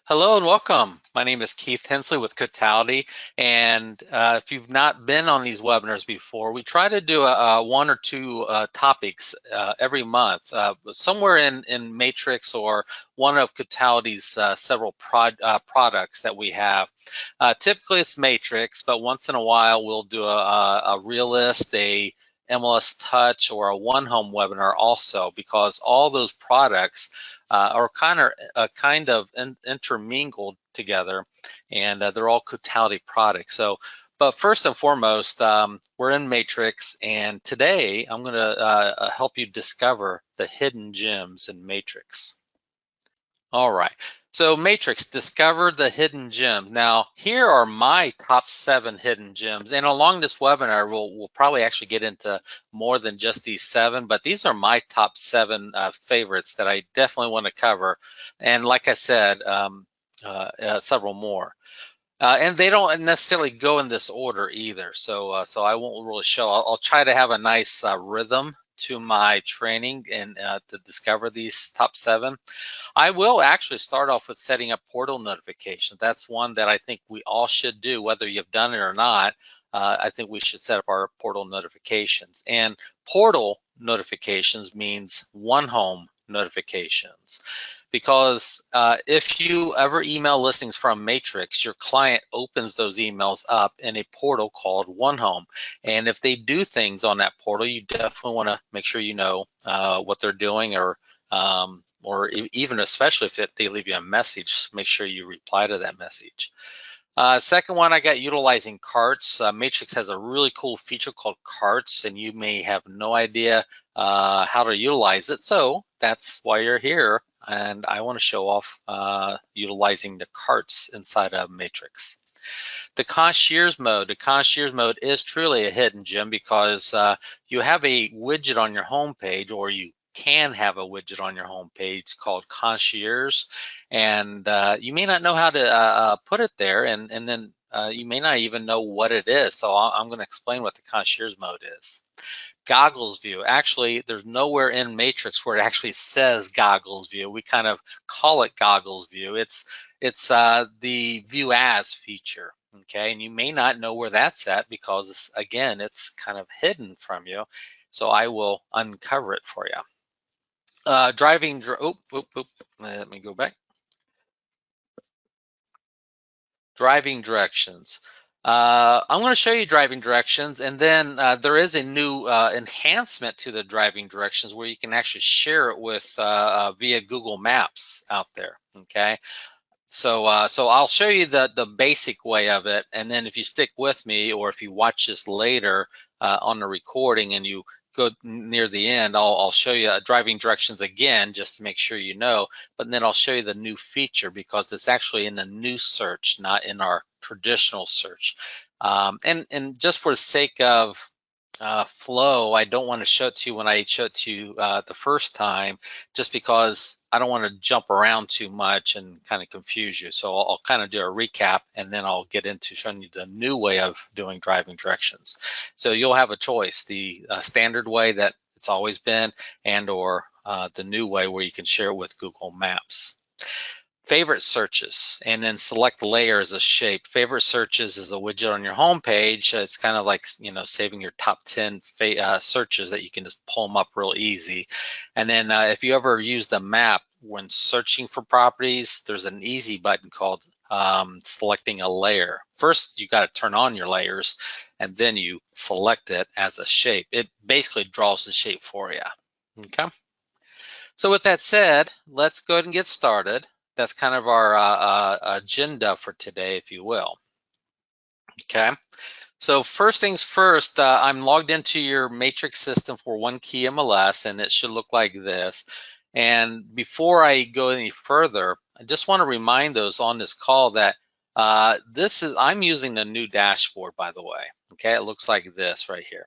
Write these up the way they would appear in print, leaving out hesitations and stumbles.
Hello and welcome. My name is Keith Hensley with Cotality, and if you've not been on these webinars before, we try to do one or two topics every month, somewhere in Matrix or one of Cotality's several products that we have. Typically it's Matrix, but once in a while we'll do a Realist, a MLS Touch, or a One Home webinar also, because all those products are kind of intermingled together, and they're all Cotality products. So, but first and foremost, we're in Matrix, and today I'm going to help you discover the hidden gems in Matrix. All right. So Matrix, discover the hidden gems. Now, here are my top 7 hidden gems. And along this webinar, we'll probably actually get into more than just these 7, but these are my top 7 favorites that I definitely want to cover. And like I said, several more. And they don't necessarily go in this order either. So I won't really show. I'll try to have a nice rhythm to my training and to discover these top 7. I will actually start off with setting up portal notifications. That's one that I think we all should do, whether you've done it or not. I think we should set up our portal notifications. And portal notifications means One Home notifications. Because if you ever email listings from Matrix, your client opens those emails up in a portal called One Home. And if they do things on that portal, you definitely want to make sure you know what they're doing, or even especially if they leave you a message, make sure you reply to that message. Second one, I got utilizing carts. Matrix has a really cool feature called carts, and you may have no idea how to utilize it. So that's why you're here, and I want to show off utilizing the carts inside of Matrix. The concierge mode. The concierge mode is truly a hidden gem because you have a widget on your home page, or you can have a widget on your home page called concierge, and you may not know how to put it there, and then you may not even know what it is. So I'm going to explain what the concierge mode is. Goggles view. Actually, there's nowhere in Matrix where it actually says goggles view. We kind of call it goggles view. It's the view as feature. Okay, and you may not know where that's at because, again, it's kind of hidden from you. So I will uncover it for you. Let me go back. Driving directions. I'm going to show you driving directions, and then there is a new enhancement to the driving directions where you can actually share it with via Google Maps out there. Okay, so I'll show you the basic way of it, and then if you stick with me, or if you watch this later on the recording and you go near the end, I'll show you driving directions again just to make sure you know, but then I'll show you the new feature because it's actually in the new search, not in our traditional search. And just for the sake of flow, I don't want to show it to you when I show it to you the first time, just because I don't want to jump around too much and kind of confuse you. So I'll kind of do a recap, and then I'll get into showing you the new way of doing driving directions. So you'll have a choice: the standard way that it's always been, and or the new way where you can share it with Google Maps. Favorite searches, and then select layer as a shape. Favorite searches is a widget on your home page. It's kind of like, saving your top 10 searches that you can just pull them up real easy. And then if you ever use the map when searching for properties, there's an easy button called selecting a layer. First, you got to turn on your layers, and then you select it as a shape. It basically draws the shape for you. Okay. So with that said, let's go ahead and get started. That's kind of our agenda for today, if you will. Okay. So first things first, I'm logged into your Matrix system for OneKey MLS, and it should look like this. And before I go any further, I just want to remind those on this call that I'm using the new dashboard, by the way. Okay, it looks like this right here.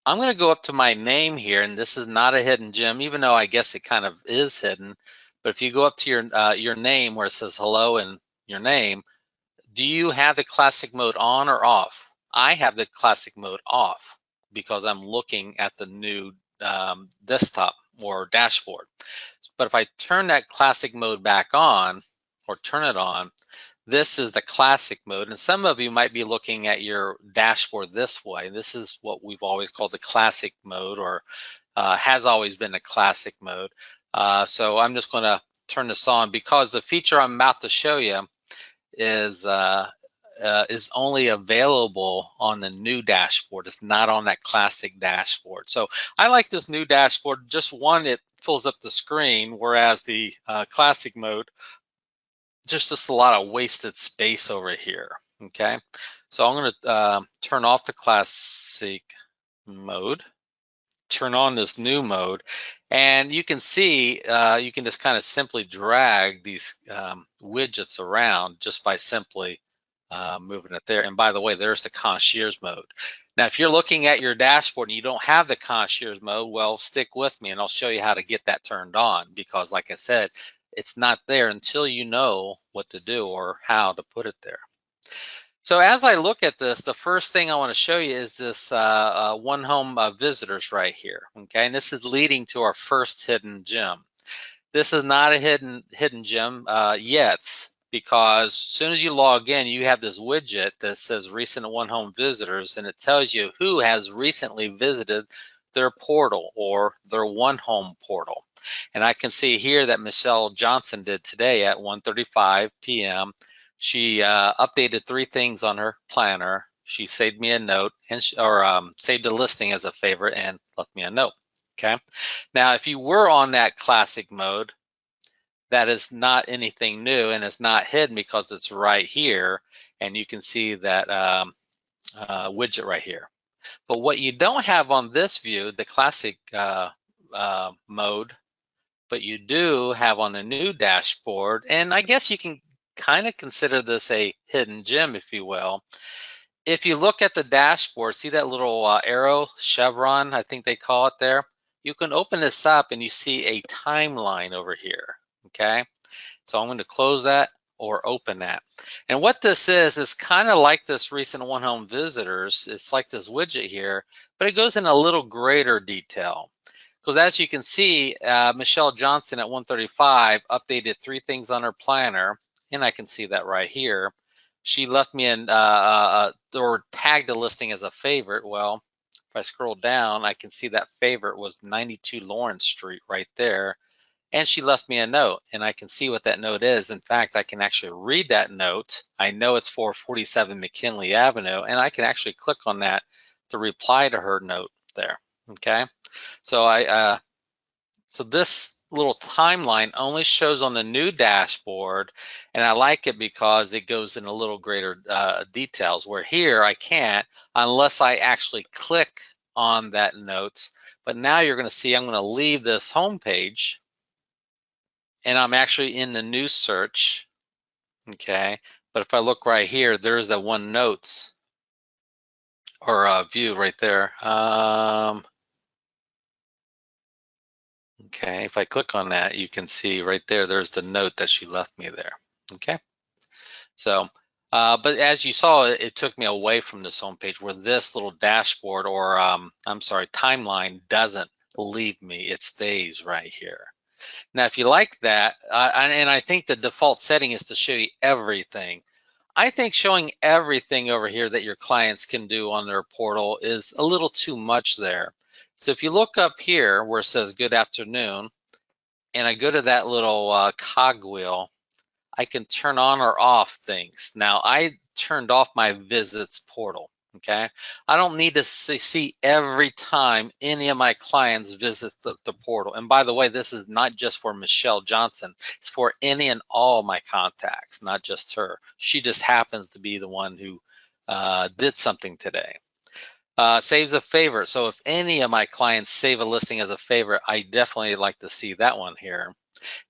I'm going to go up to my name here, and this is not a hidden gem, even though I guess it kind of is hidden. But if you go up to your name where it says hello and your name, do you have the classic mode on or off? I have the classic mode off because I'm looking at the new desktop or dashboard. But if I turn that classic mode back on, or turn it on, this is the classic mode. And some of you might be looking at your dashboard this way. This is what we've always called the classic mode, or has always been a classic mode. So I'm just going to turn this on because the feature I'm about to show you is only available on the new dashboard. It's not on that classic dashboard. So I like this new dashboard. Just one, it fills up the screen, whereas the classic mode, just a lot of wasted space over here. Okay, so I'm going to turn off the classic mode, turn on this new mode, and you can see you can just kind of simply drag these widgets around just by simply moving it there. And by the way, there's the concierge mode. Now, if you're looking at your dashboard and you don't have the concierge mode, well, stick with me and I'll show you how to get that turned on, because like I said, it's not there until you know what to do or how to put it there. So as I look at this, the first thing I want to show you is this one home visitors right here. Okay, and this is leading to our first hidden gem. This is not a hidden gem yet, because as soon as you log in, you have this widget that says recent one home visitors, and it tells you who has recently visited their portal or their one home portal. And I can see here that Michelle Johnson did today at 1:35 p.m. She updated 3 things on her planner. She saved me a note, and saved a listing as a favorite and left me a note. Okay. Now, if you were on that classic mode, that is not anything new and it's not hidden because it's right here, and you can see that widget right here. But what you don't have on this view, the classic mode, but you do have on a new dashboard, and I guess you can kind of consider this a hidden gem, if you will. If you look at the dashboard, see that little arrow, chevron, I think they call it there? You can open this up and you see a timeline over here, okay? So I'm going to close that or open that. And what this is kind of like this recent one home visitors. It's like this widget here, but it goes in a little greater detail. Because as you can see, Michelle Johnson at 1:35 updated 3 things on her planner, and I can see that right here. She left me or tagged a listing as a favorite. Well, if I scroll down, I can see that favorite was 92 Lawrence Street right there. And she left me a note, and I can see what that note is. In fact, I can actually read that note. I know it's for 47 McKinley Avenue, and I can actually click on that to reply to her note there. Okay, so so this little timeline only shows on the new dashboard, and I like it because it goes in a little greater details, where here I can't unless I actually click on that note. But now you're going to see I'm going to leave this home page, and I'm actually in the new search, okay? But if I look right here, there's that one notes or view right there. Okay, if I click on that, you can see right there, there's the note that she left me there, okay? So, but as you saw, it took me away from this home page where this little dashboard or, I'm sorry, timeline doesn't leave me. It stays right here. Now, if you like that, and I think the default setting is to show you everything. I think showing everything over here that your clients can do on their portal is a little too much there. So if you look up here where it says good afternoon, and I go to that little cogwheel, I can turn on or off things. Now, I turned off my visits portal. Okay, I don't need to see every time any of my clients visit the portal. And by the way, this is not just for Michelle Johnson. It's for any and all my contacts, not just her. She just happens to be the one who did something today. Saves a favorite. So if any of my clients save a listing as a favorite, I definitely like to see that one here.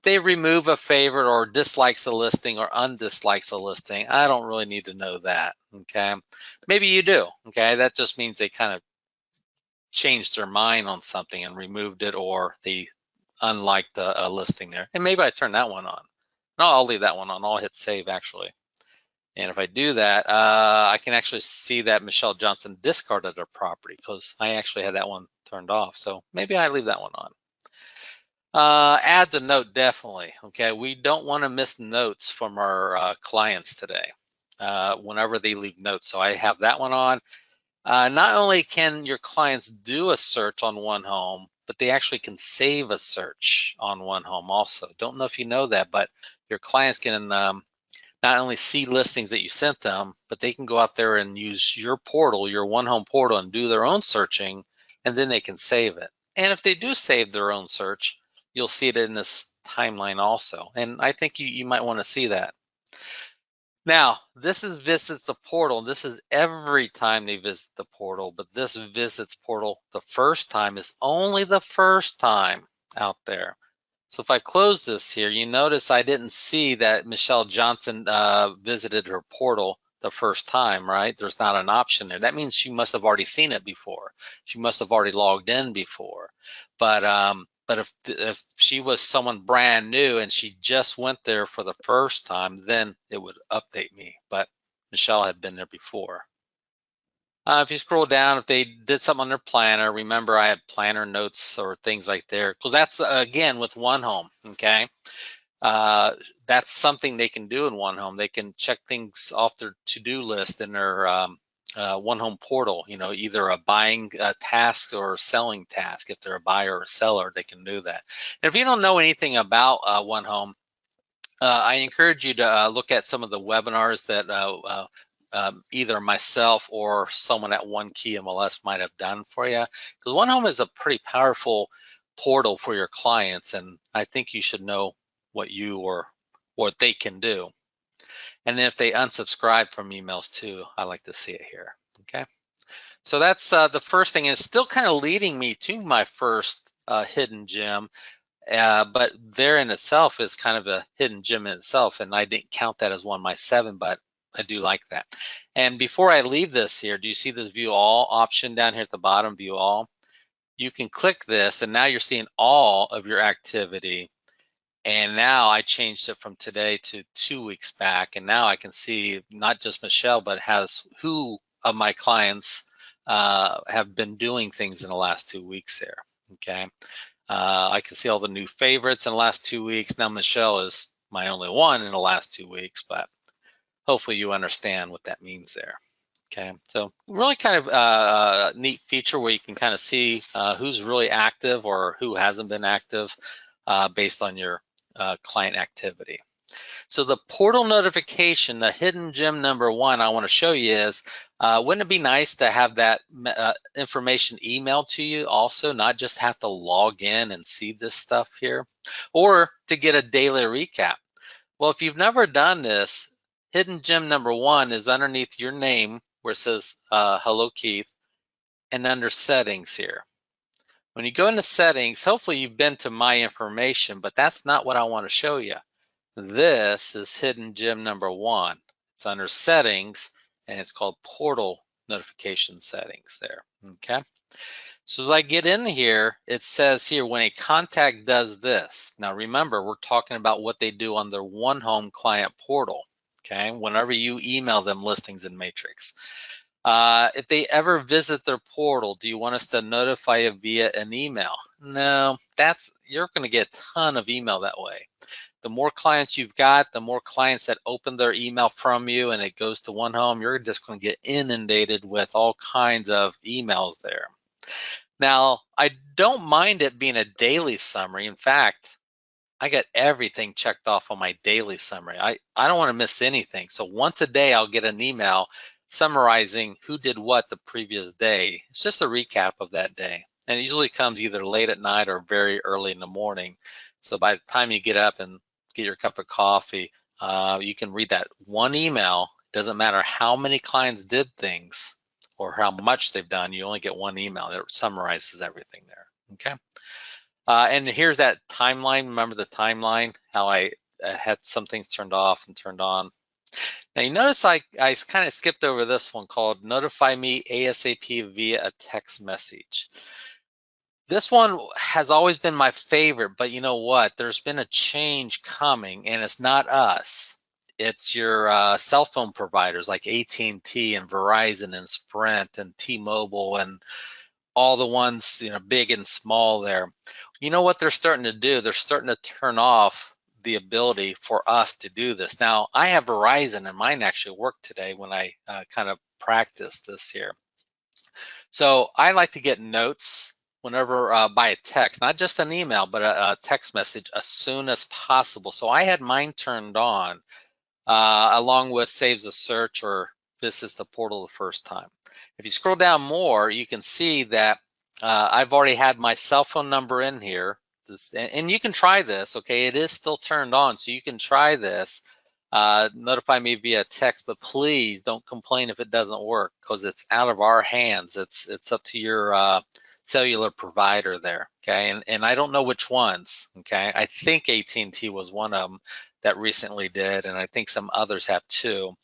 They remove a favorite or dislikes a listing or undislikes a listing, I don't really need to know that, okay? Maybe you do, okay? That just means they kind of changed their mind on something and removed it, or they unliked a listing there. And maybe I turn that one on. No, I'll leave that one on. I'll hit save actually. And if I do that, I can actually see that Michelle Johnson discarded her property because I actually had that one turned off. So maybe I leave that one on. Adds a note, definitely. Okay, we don't want to miss notes from our clients today whenever they leave notes. So I have that one on. Not only can your clients do a search on One Home, but they actually can save a search on One Home also. Don't know if you know that, but your clients can not only see listings that you sent them, but they can go out there and use your portal, your One Home portal, and do their own searching, and then they can save it. And if they do save their own search, you'll see it in this timeline also. And I think you might want to see that. Now, this is visits the portal. This is every time they visit the portal, but this visits portal the first time is only the first time out there. So if I close this here, you notice I didn't see that Michelle Johnson visited her portal the first time, right? There's not an option there. That means she must have already seen it before. She must have already logged in before. But if she was someone brand new and she just went there for the first time, then it would update me. But Michelle had been there before. If you scroll down, if they did something on their planner, remember I had planner notes or things like there, because that's again with One Home, okay? That's something they can do in One Home. They can check things off their to-do list in their One Home portal, you know, either a buying task or a selling task. If they're a buyer or a seller, they can do that. And if you don't know anything about One Home, I encourage you to look at some of the webinars that either myself or someone at OneKey MLS might have done for you. Because One Home is a pretty powerful portal for your clients, and I think you should know what you or what they can do. And then if they unsubscribe from emails too, I like to see it here. Okay, so that's the first thing, and it's still kind of leading me to my first hidden gem. But there in itself is kind of a hidden gem in itself, and I didn't count that as one of my 7, but I do like that. And before I leave this here, do you see this view all option down here at the bottom, view all? You can click this, and now you're seeing all of your activity. And now I changed it from today to 2 weeks back, and now I can see not just Michelle, but has who of my clients have been doing things in the last 2 weeks there, okay? I can see all the new favorites in the last 2 weeks. Now Michelle is my only one in the last 2 weeks, but hopefully you understand what that means there. Okay, so really kind of a neat feature where you can kind of see who's really active or who hasn't been active based on your client activity. So the portal notification, the hidden gem number 1 I want to show you is, wouldn't it be nice to have that information emailed to you also, not just have to log in and see this stuff here, or to get a daily recap? Well, if you've never done this, hidden gem number 1 is underneath your name where it says, hello, Keith, and under settings here. When you go into settings, hopefully you've been to my information, but that's not what I want to show you. This is hidden gem number 1. It's under settings, and it's called portal notification settings there, okay? So as I get in here, it says here, when a contact does this. Now remember, we're talking about what they do on their One Home client portal, okay? Whenever you email them listings in Matrix. If they ever visit their portal, do you want us to notify you via an email? No, you're gonna get a ton of email that way. The more clients you've got, the more clients that open their email from you and it goes to One Home, you're just going to get inundated with all kinds of emails there. Now, I don't mind it being a daily summary. In fact, I got everything checked off on my daily summary. I don't want to miss anything. So once a day, I'll get an email summarizing who did what the previous day. It's just a recap of that day. And it usually comes either late at night or very early in the morning. So by the time you get up and get your cup of coffee, you can read that one email. Doesn't matter how many clients did things or how much they've done, you only get one email that summarizes everything there, okay? And here's that timeline. Remember the timeline, how I had some things turned off and turned on. Now you notice I kind of skipped over this one called Notify Me ASAP via a text message. This one has always been my favorite, but you know what? There's been a change coming, and it's not us. It's your cell phone providers like AT&T and Verizon and Sprint and T-Mobile and all the ones, you know, big and small there. You know what they're starting to do? They're starting to turn off the ability for us to do this. Now, I have Verizon and mine actually worked today when I kind of practiced this here. So I like to get notes whenever by a text, not just an email, but a text message as soon as possible. So I had mine turned on along with saves a search or visits the portal the first time. If you scroll down more, you can see that I've already had my cell phone number in here. And you can try this, okay? It is still turned on, so you can try this. Notify me via text, but please don't complain if it doesn't work because it's out of our hands. It's up to your cellular provider there, okay? And I don't know which ones, okay? I think AT&T was one of them that recently did, and I think some others have too.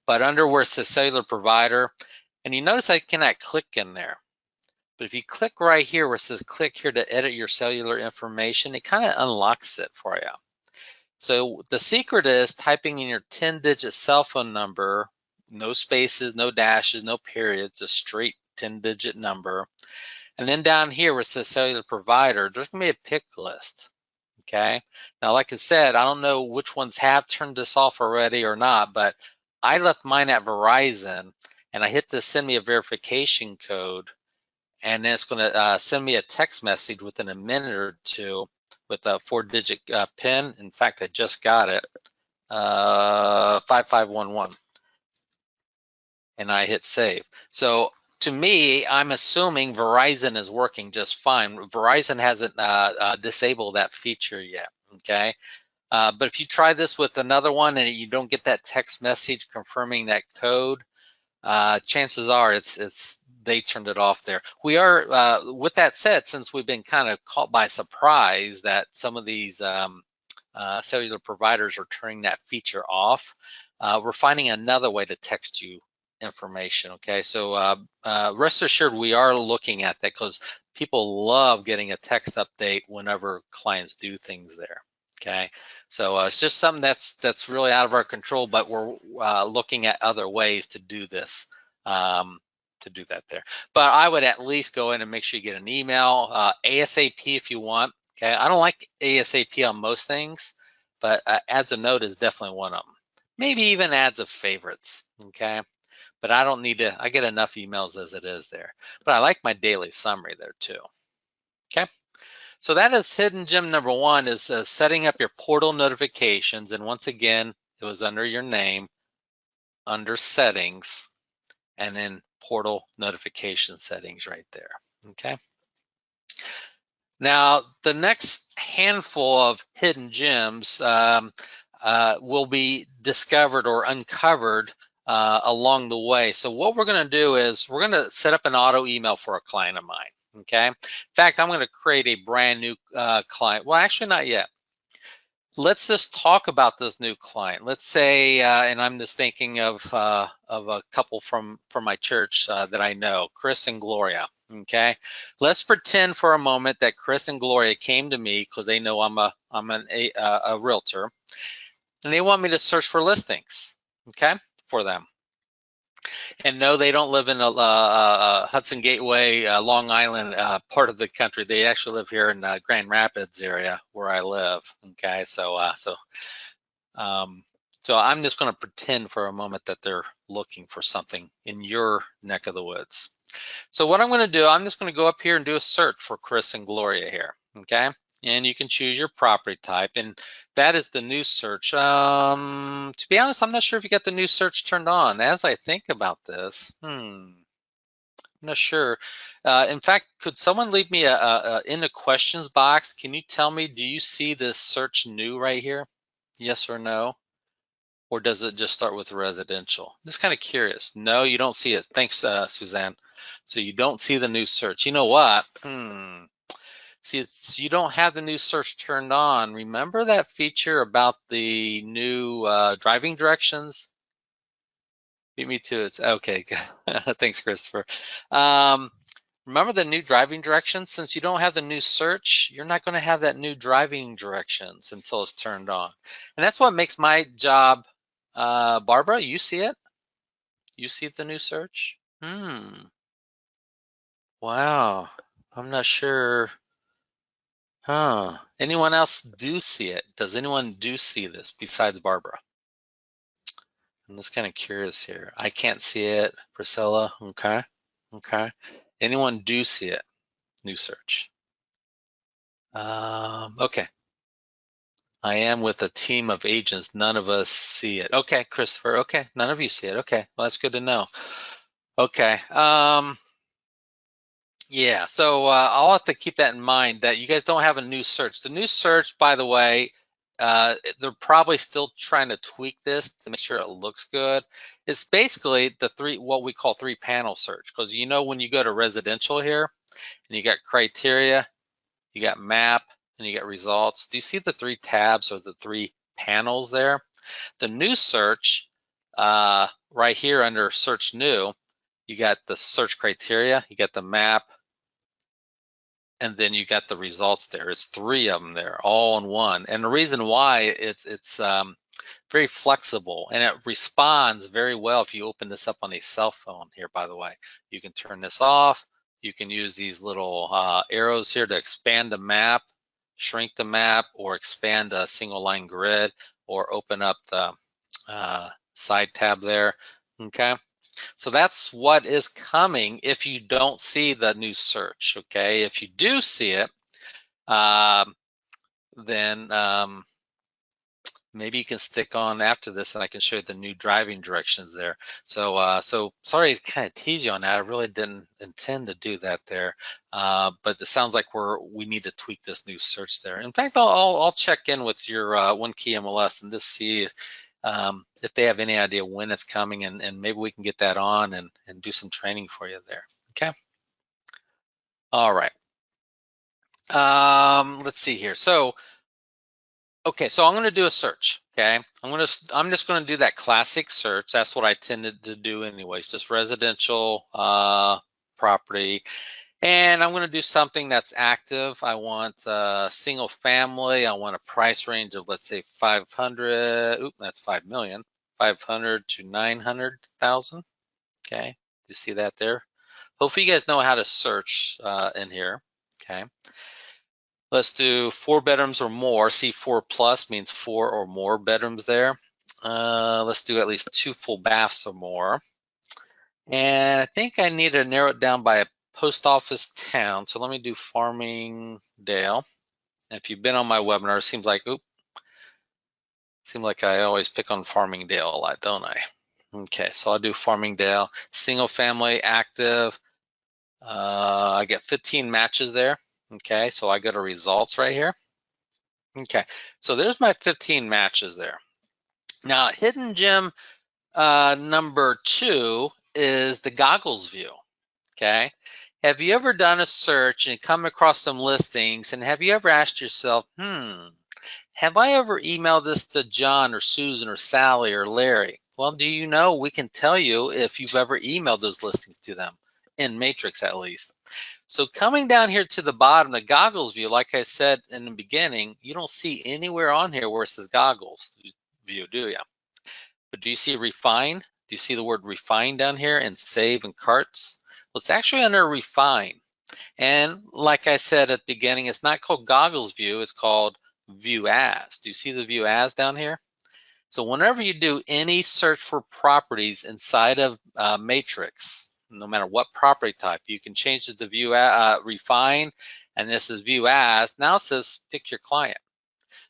But under where it says cellular provider, and you notice I cannot click in there. But if you click right here where it says click here to edit your cellular information, it kind of unlocks it for you. So the secret is typing in your 10-digit cell phone number, no spaces, no dashes, no periods, a straight 10-digit number. And then down here where it says cellular provider, there's gonna be a pick list. Okay. Now, like I said, I don't know which ones have turned this off already or not, but I left mine at Verizon and I hit the send me a verification code, and then it's going to send me a text message within a minute or two with a 4-digit PIN. In fact, I just got it, 5511, and I hit save. So to me, I'm assuming Verizon is working just fine. Verizon hasn't disabled that feature yet, okay? But if you try this with another one and you don't get that text message confirming that code, chances are it's they turned it off there. We are, with that said, since we've been kind of caught by surprise that some of these cellular providers are turning that feature off, we're finding another way to text you information, okay? So rest assured we are looking at that because people love getting a text update whenever clients do things there. Okay, so it's just something that's really out of our control, but we're looking at other ways to do this, to do that there. But I would at least go in and make sure you get an email, ASAP if you want. Okay, I don't like ASAP on most things, but adds a note is definitely one of them. Maybe even adds of favorites. Okay, but I don't need to. I get enough emails as it is there. But I like my daily summary there too. Okay. So that is hidden gem number one, is setting up your portal notifications. And once again, it was under your name, under settings, and then portal notification settings right there, okay? Now, the next handful of hidden gems will be discovered or uncovered along the way. So what we're gonna do is we're gonna set up an auto email for a client of mine. Okay. In fact, I'm going to create a brand new client. Well, actually, not yet. Let's just talk about this new client. Let's say, and I'm just thinking of a couple from my church that I know, Chris and Gloria. Okay. Let's pretend for a moment that Chris and Gloria came to me because they know I'm a realtor, and they want me to search for listings. Okay, for them. And no, they don't live in a Hudson Gateway, Long Island part of the country. They actually live here in Grand Rapids area where I live. Okay, so I'm just going to pretend for a moment that they're looking for something in your neck of the woods. So what I'm going to do, I'm just going to go up here and do a search for Chris and Gloria here. Okay. And you can choose your property type, and that is the new search. To be honest, I'm not sure if you got the new search turned on. As I think about this, I'm not sure. In fact, could someone leave me in the questions box? Can you tell me, do you see this search new right here? Yes or no? Or does it just start with residential? Just kind of curious. No, you don't see it. Thanks, Suzanne. So you don't see the new search. You know what? See, you don't have the new search turned on. Remember that feature about the new driving directions? Beat me to it. It's okay. Thanks, Christopher. Remember the new driving directions? Since you don't have the new search, you're not going to have that new driving directions until it's turned on. And that's what makes my job. Barbara, you see it? You see the new search? Wow. I'm not sure. Anyone else do see it? Does anyone do see this besides Barbara? I'm just kind of curious here. I can't see it. Priscilla, okay. Okay. Anyone do see it? New search. Okay. I am with a team of agents. None of us see it. Okay, Christopher. Okay, none of you see it. Okay, well, that's good to know. Okay. Yeah, so I'll have to keep that in mind that you guys don't have a new search. The new search, by the way, they're probably still trying to tweak this to make sure it looks good. It's basically what we call three panel search, because you know when you go to residential here and you got criteria, you got map, and you got results. Do you see the three tabs or the three panels there? The new search, right here under search new, you got the search criteria, you got the map, and then you got the results there. It's three of them there, all in one. And the reason why it's very flexible and it responds very well if you open this up on a cell phone here, by the way. You can turn this off. You can use these little arrows here to expand the map, shrink the map, or expand a single line grid, or open up the side tab there, okay? So that's what is coming if you don't see the new search, okay? If you do see it, then maybe you can stick on after this and I can show you the new driving directions there. So sorry to kind of tease you on that. I really didn't intend to do that there, but it sounds like we need to tweak this new search there. In fact, I'll check in with your OneKey MLS and just see if they have any idea when it's coming, and maybe we can get that on and do some training for you there. Okay. All right. Let's see here. So, okay, so I'm going to do a search. Okay, I'm just going to do that classic search. That's what I tended to do anyways, just residential property. And I'm going to do something that's active. I want single family. I want a price range of, let's say, 500. Oop, that's 5 million. 500 to 900,000. Okay, you see that there? Hopefully you guys know how to search in here. Okay, let's do 4 bedrooms or more. See, 4 plus means 4 or more bedrooms there. Let's do at least 2 full baths or more. And I think I need to narrow it down by a post office town. So let me do Farmingdale. And if you've been on my webinar, it seems like I always pick on Farmingdale a lot, don't I? Okay, so I'll do Farmingdale, single family, active. I get 15 matches there. Okay, so I go to results right here. Okay, so there's my 15 matches there. Now, hidden gem number 2 is the goggles view. Okay, have you ever done a search and come across some listings, and have you ever asked yourself, have I ever emailed this to John or Susan or Sally or Larry? Well, do you know, we can tell you if you've ever emailed those listings to them, in Matrix at least. So coming down here to the bottom, the goggles view, like I said in the beginning, you don't see anywhere on here where it says goggles view, do you? But do you see refine? Do you see the word refine down here and save and carts? Well, it's actually under refine. And like I said at the beginning, it's not called goggles view, it's called view as. Do you see the view as down here? So whenever you do any search for properties inside of Matrix, no matter what property type, you can change it to view refine, and this is view as. Now it says pick your client.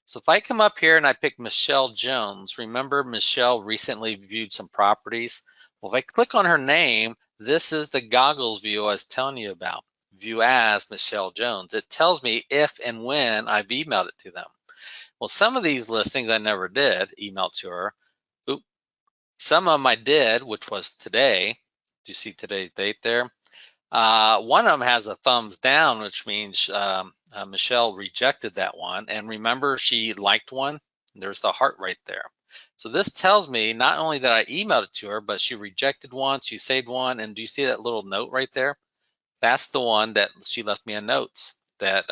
So if I come up here and I pick Michelle Jones, remember Michelle recently viewed some properties? Well, if I click on her name, this is the goggles view I was telling you about. View as Michelle Jones. It tells me if and when I've emailed it to them. Well, some of these listings I never did email to her. Oop. Some of them I did, which was today. Do you see today's date there? One of them has a thumbs down, which means Michelle rejected that one. And remember, she liked one. There's the heart right there. So this tells me not only that I emailed it to her, but she rejected one, she saved one. And do you see that little note right there? That's the one that she left me a note that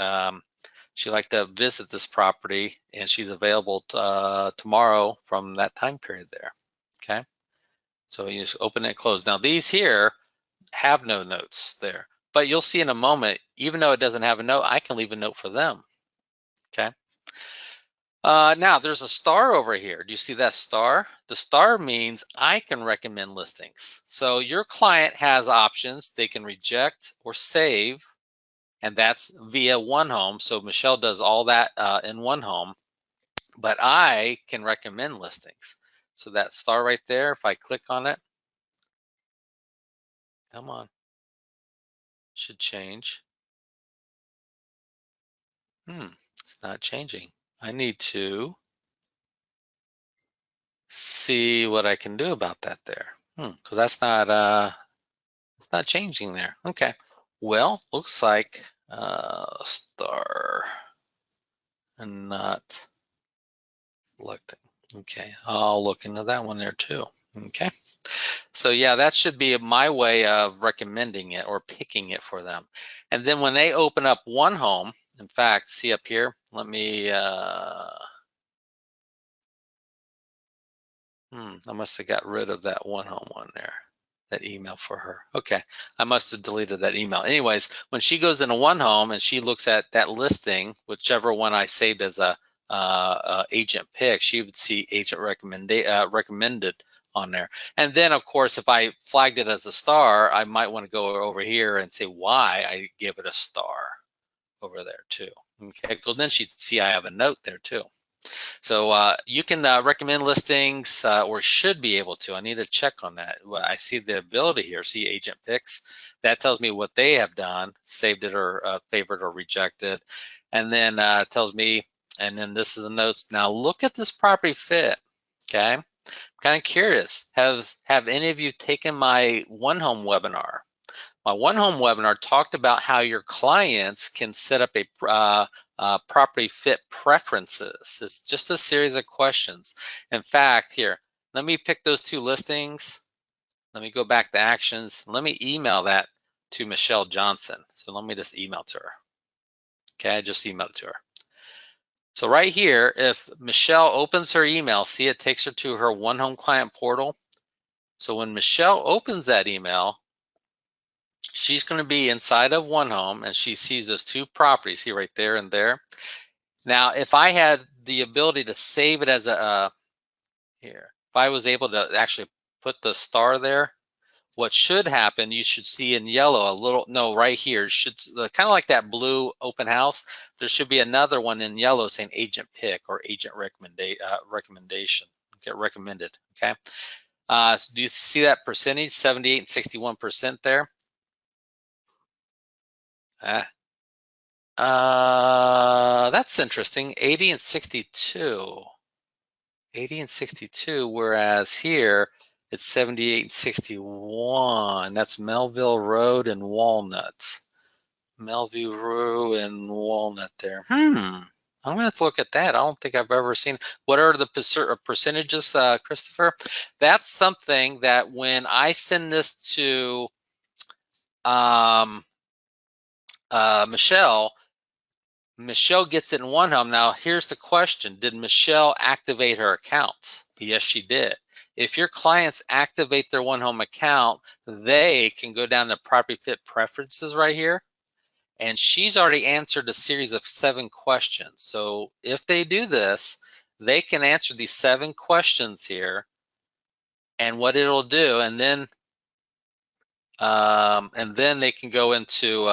she'd like to visit this property, and she's available tomorrow from that time period there. Okay, so you just open it and close. Now these here have no notes there, but you'll see in a moment, even though it doesn't have a note, I can leave a note for them. okay? Now there's a star over here. Do you see that star? The star means I can recommend listings. So your client has options. They can reject or save, and that's via OneHome. So Michelle does all that in OneHome, but I can recommend listings. So that star right there, if I click on it, come on, should change. It's not changing. I need to see what I can do about that there. Because that's not it's not changing there. Okay. Well, looks like star and not selecting. Okay, I'll look into that one there too. Okay. So yeah, that should be my way of recommending it or picking it for them. And then when they open up OneHome, in fact, see up here, let me I must have got rid of that OneHome one there, that email for her. Okay, I must have deleted that email. Anyways, when she goes into OneHome and she looks at that listing, whichever one I saved as a agent pick, she would see agent recommended on there. And then, of course, if I flagged it as a star, I might want to go over here and say why I give it a star over there too. Okay, because then she'd see I have a note there too. So you can recommend listings or should be able to. I need to check on that. Well, I see the ability here, see agent picks. That tells me what they have done, saved it or favored or rejected. And then tells me, and then this is the notes. Now look at this property fit, okay? I'm kind of curious. Have any of you taken my OneHome webinar? My OneHome webinar talked about how your clients can set up a property fit preferences. It's just a series of questions. In fact, here, let me pick those two listings. Let me go back to actions. Let me email that to Michelle Johnson. So let me just email to her. Okay, I just emailed it to her. So right here, if Michelle opens her email, see it takes her to her OneHome client portal. So when Michelle opens that email, she's going to be inside of OneHome and she sees those two properties here, right there and there. Now, if I had the ability to save it as a, here, if I was able to actually put the star there, what should happen, you should see in yellow a little, no, right here, should kind of like that blue open house, there should be another one in yellow saying agent pick or agent recommendation, get recommended, okay? So do you see that percentage, 78 and 61% there? That's interesting. 80 and 62. 80 and 62, whereas here it's 78 and 61. That's Melville Road and Walnut. Melville Road and Walnut there. I'm gonna have to look at that. I don't think I've ever seen. What are the percentages, Christopher? That's something that when I send this to Michelle gets it in OneHome. Now, here's the question. Did Michelle activate her accounts? Yes, she did. If your clients activate their OneHome account, they can go down to property fit preferences right here. And she's already answered a series of 7 questions. So if they do this, they can answer these 7 questions here. And what it'll do, and then they can go into,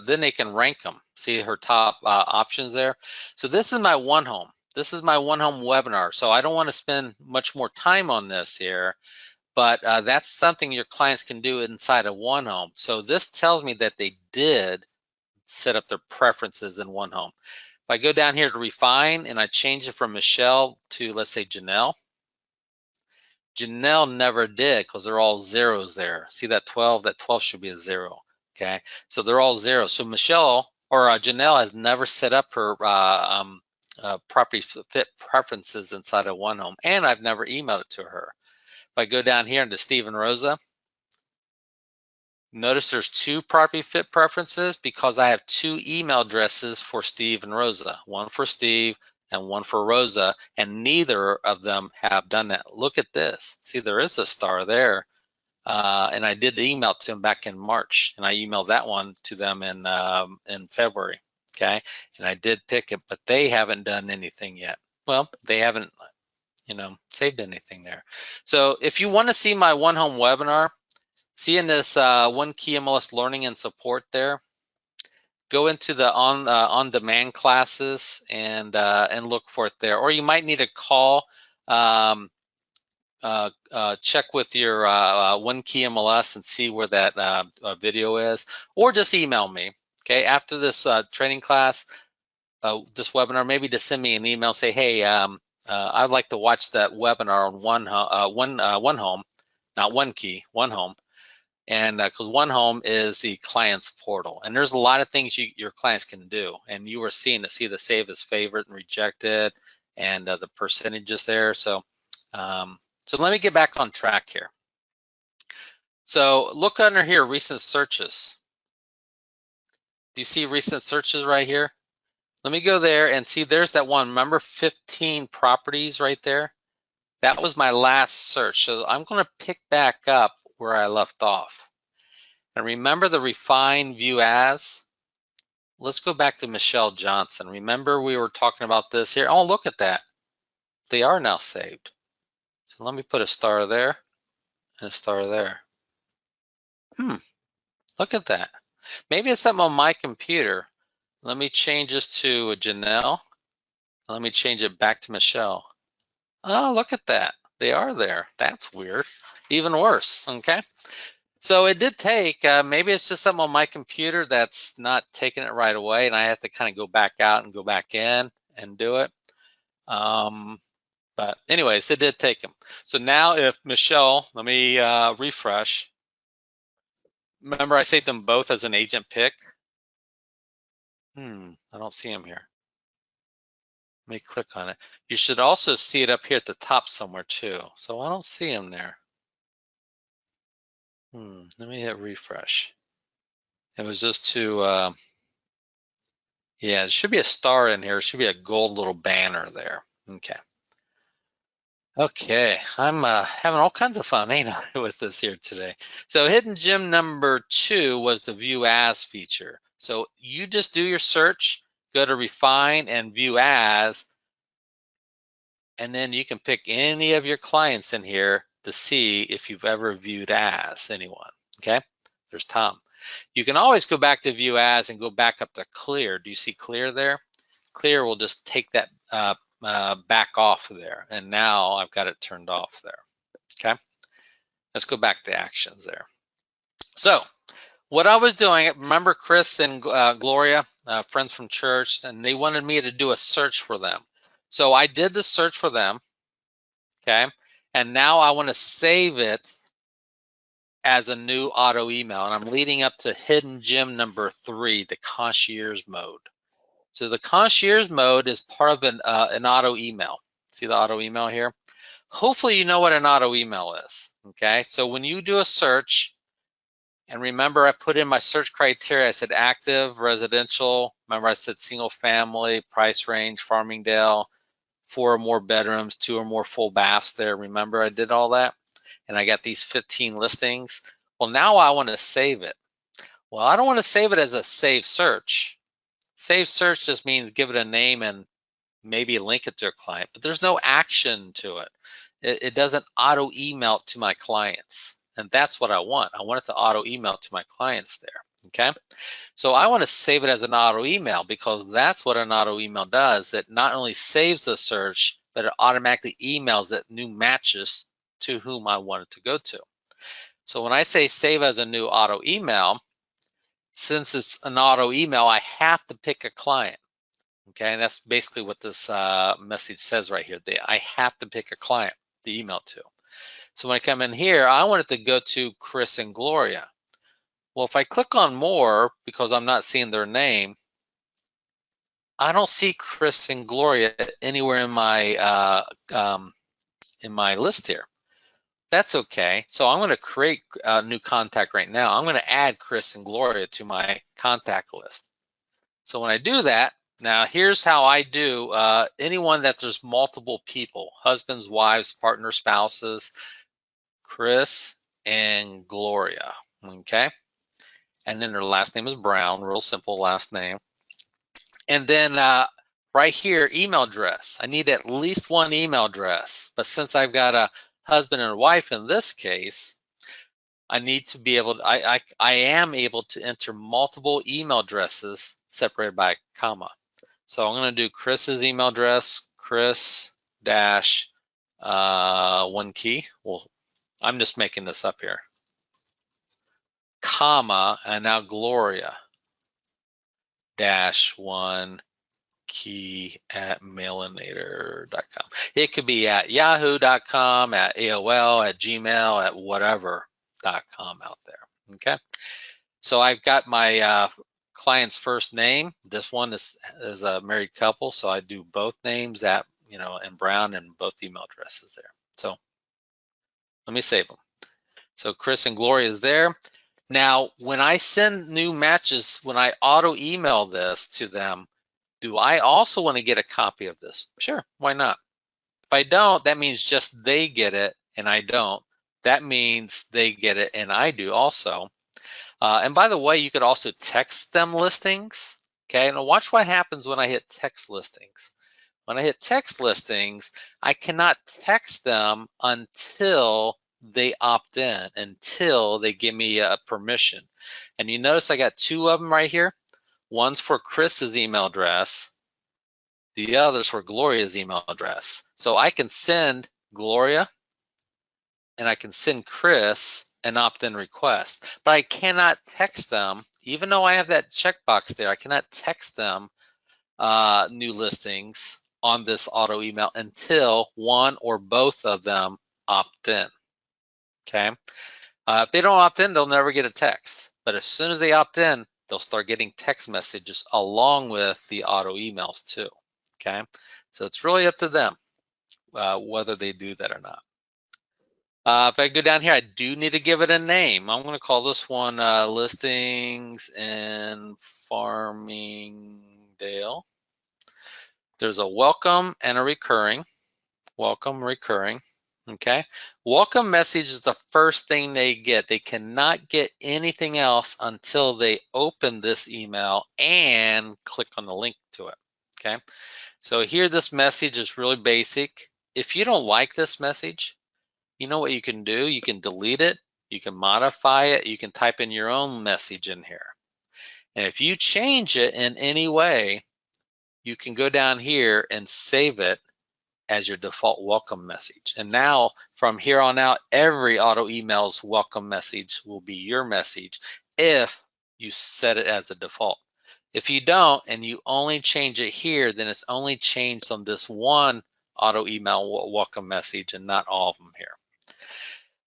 then they can rank them. See her top options there. So this is my OneHome. This is my OneHome webinar. So I don't want to spend much more time on this here, but that's something your clients can do inside of OneHome. So this tells me that they did set up their preferences in OneHome. If I go down here to refine and I change it from Michelle to, let's say, Janelle, Janelle never did because they're all zeros there. See that 12? That 12 should be a 0. Okay, so they're all zeros. So Michelle or Janelle has never set up her property fit preferences inside of OneHome, and I've never emailed it to her. If I go down here into Steve and Rosa, notice there's 2 property fit preferences because I have 2 email addresses for Steve and Rosa, one for Steve and one for Rosa, and neither of them have done that. Look at this. See, there is a star there. And I did email to them back in March, and I emailed that one to them in February. okay? And I did pick it, but they haven't done anything yet. Well, they haven't, saved anything there. So if you want to see my One Home webinar, see in this OneKey MLS Learning and Support there, go into the on-demand classes and look for it there. Or you might need a call. Check with your OneKey MLS and see where that video is, or just email me. Okay, after this training class, this webinar, maybe just send me an email. Say, hey, I'd like to watch that webinar on One Home, not OneKey, One Home. And because One Home is the client's portal, and there's a lot of things your clients can do, and you were seeing to see the save as favorite and rejected, and the percentages there. So, so let me get back on track here. So look under here, recent searches. Do you see recent searches right here? Let me go there and see. There's that one. Remember 15 properties right there? That was my last search. So I'm going to pick back up where I left off. And remember the refine view as? Let's go back to Michelle Johnson. Remember we were talking about this here. Oh, look at that. They are now saved. So let me put a star there and a star there. Look at that. Maybe it's something on my computer. Let me change this to Janelle. Let me change it back to Michelle. Oh, look at that. They are there. That's weird. Even worse, okay? So it did take, maybe it's just something on my computer that's not taking it right away, and I have to kind of go back out and go back in and do it. But anyways, it did take them. So now if Michelle, let me refresh. Remember I saved them both as an agent pick? I don't see them here. Let me click on it. You should also see it up here at the top somewhere too. So I don't see them there. Let me hit refresh. It was just to, yeah, it should be a star in here. It should be a gold little banner there. Okay. Okay, I'm having all kinds of fun, ain't I, with this here today. So hidden gem number 2 was the view as feature. So you just do your search, go to refine and view as, and then you can pick any of your clients in here to see if you've ever viewed as anyone, okay? There's Tom. You can always go back to view as and go back up to clear. Do you see clear there? Clear will just take that back off there, and now I've got it turned off there, okay? Let's go back to actions there. So what I was doing, remember Chris and Gloria, friends from church, and they wanted me to do a search for them. So I did the search for them, okay? And now I want to save it as a new auto email, and I'm leading up to hidden gem number 3, the concierge mode. So the concierge mode is part of an auto email. See the auto email here? Hopefully you know what an auto email is, okay? So when you do a search, and remember I put in my search criteria, I said active, residential, remember I said single family, price range, Farmingdale, 4 or more bedrooms, 2 or more full baths there. Remember I did all that? And I got these 15 listings. Well, now I want to save it. Well, I don't want to save it as a save search. Save search just means give it a name and maybe link it to a client, but there's no action to it. It doesn't auto email to my clients. And that's what I want. I want it to auto email to my clients there, okay? So I want to save it as an auto email because that's what an auto email does. It not only saves the search, but it automatically emails it new matches to whom I want it to go to. So when I say save as a new auto email, since it's an auto email, I have to pick a client. Okay, and that's basically what this message says right here. I have to pick a client to email to. So when I come in here, I want it to go to Chris and Gloria. Well, if I click on more, because I'm not seeing their name, I don't see Chris and Gloria anywhere in my list here. That's okay. So I'm going to create a new contact right now. I'm going to add Chris and Gloria to my contact list. So when I do that, now here's how I do anyone that there's multiple people, husbands, wives, partners, spouses, Chris and Gloria, okay? And then their last name is Brown, real simple last name. And then right here, email address. I need at least one email address. But since I've got a husband and a wife in this case, I need to be able to, I am able to enter multiple email addresses separated by a comma. So I'm going to do Chris's email address, Chris dash OneKey. Well, I'm just making this up here. Comma, and now Gloria dash OneKey at mailinator.com. It could be at yahoo.com, at AOL, at Gmail, at whatever.com out there. Okay. So I've got my client's first name. This one is a married couple, so I do both names at, in brown and both email addresses there. So let me save them. So Chris and Gloria is there. Now, when I send new matches, when I auto email this to them, do I also want to get a copy of this? Sure, why not? If I don't, that means just they get it and I don't. That means they get it and I do also. And by the way, you could also text them listings. Okay, now watch what happens when I hit text listings. When I hit text listings, I cannot text them until they opt in, until they give me a permission. And you notice I got two of them right here. One's for Chris's email address. The other's for Gloria's email address. So I can send Gloria and I can send Chris an opt-in request, but I cannot text them, even though I have that checkbox there. I cannot text them new listings on this auto email until one or both of them opt in. Okay. If they don't opt in, they'll never get a text. But as soon as they opt in, they'll start getting text messages along with the auto emails too. Okay. So it's really up to them whether they do that or not. If I go down here, I do need to give it a name. I'm going to call this one Listings in Farmingdale. There's a welcome and a recurring. Welcome, recurring. Okay. Welcome message is the first thing they get. They cannot get anything else until they open this email and click on the link to it. Okay. So here, this message is really basic. If you don't like this message, you know what you can do? You can delete it, you can modify it, you can type in your own message in here. And if you change it in any way, you can go down here and save it as your default welcome message. And now from here on out, every auto email's welcome message will be your message if you set it as a default. If you don't and you only change it here, then it's only changed on this one auto email welcome message and not all of them here.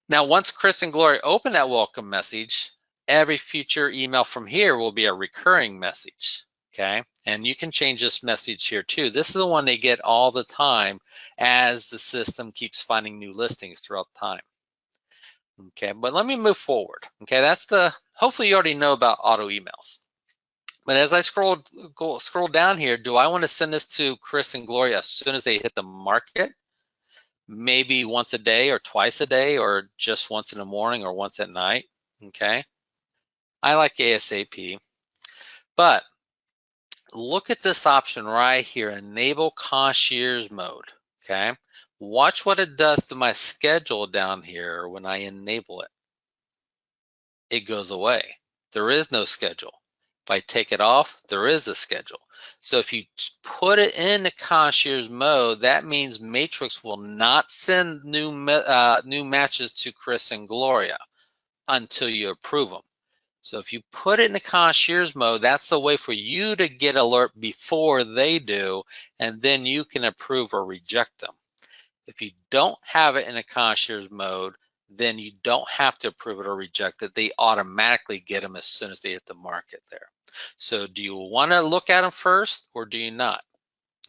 Now, once Chris and Gloria open that welcome message, every future email from here will be a recurring message, okay? And you can change this message here too. This is the one they get all the time as the system keeps finding new listings throughout time. Okay, but let me move forward. Okay, hopefully you already know about auto emails. But as I scroll down here, do I want to send this to Chris and Gloria as soon as they hit the market? Maybe once a day or twice a day or just once in the morning or once at night, okay? I like ASAP, but look at this option right here, enable concierge mode, okay? Watch what it does to my schedule down here when I enable it. It goes away. There is no schedule. If I take it off, there is a schedule. So if you put it in the concierge mode, that means Matrix will not send new matches to Chris and Gloria until you approve them. So if you put it in the concierge mode, that's the way for you to get alert before they do, and then you can approve or reject them. If you don't have it in a concierge mode, then you don't have to approve it or reject it. They automatically get them as soon as they hit the market there. So do you want to look at them first or do you not?